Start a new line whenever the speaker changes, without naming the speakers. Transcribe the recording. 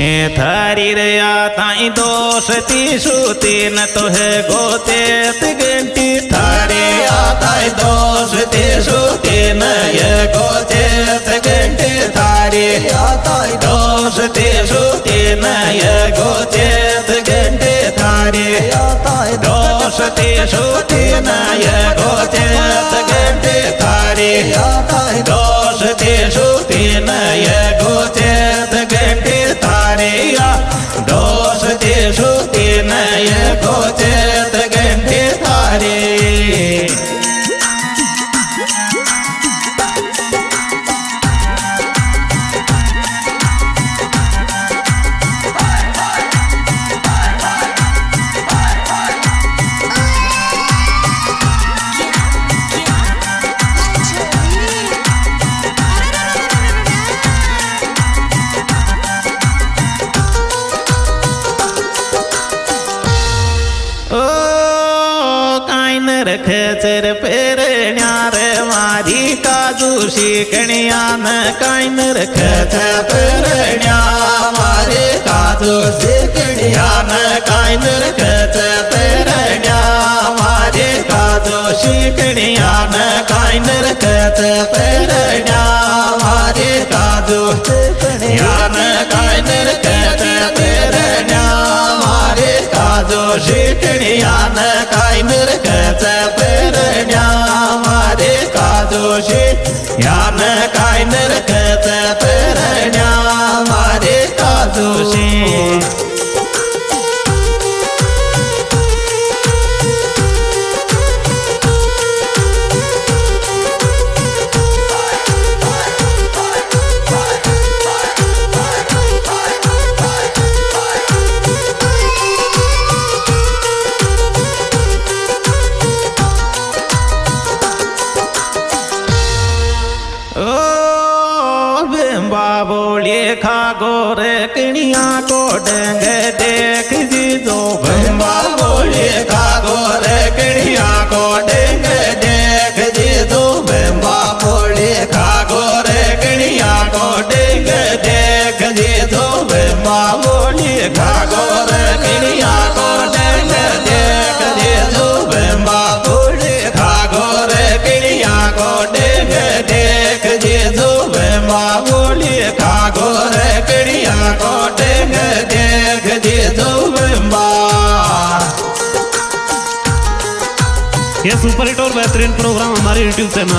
थारी रया ताई दोष तीसुती न तो है गोते घंटी थारे ताई दोष तीसुती न ये गोते घंटे थारे ताई दोष तीसुती न ये गोते घंटे थारे ताई दोष तीसुती न ये गोते घंटे थारे ताई दोष तीसुती न ये गोते घंटे थारे दोष तीसुती न ये गोते घंटे थारे खेचर पेरण्या रे मारी काजू शिकण्या न कायन खेच पेरण्या मारे काजू शिकण्या न कायन खेच पेरण्या मारे काजू शिकण्या न कायन खेच पेरण्या मारे काजू शिकण्या न कायन खेच पेरण्या मारे काजू शिकण्या न कायन खेच पेरण्या मारे काजोशी यान काय नरखत पेरण्या मारे काजोशी बोलिए खागोर कणिया को डंग देख जी जो भंबा बोलिए खागोर कणिया को डंग देख जी जो भंबा बोलिए खागोर कणिया को डंग देख जी जो भंबा बोलिए खागोर कणिया को डंग देख जी जो भंबा बोलिए खागोर कणिया को डंग देख जी जो भंबा बोलिए खागोर कणिया को डंग देख जी जो भंबा।
ये सुपर हिट और बेहतरीन प्रोग्राम हमारे YouTube चैनल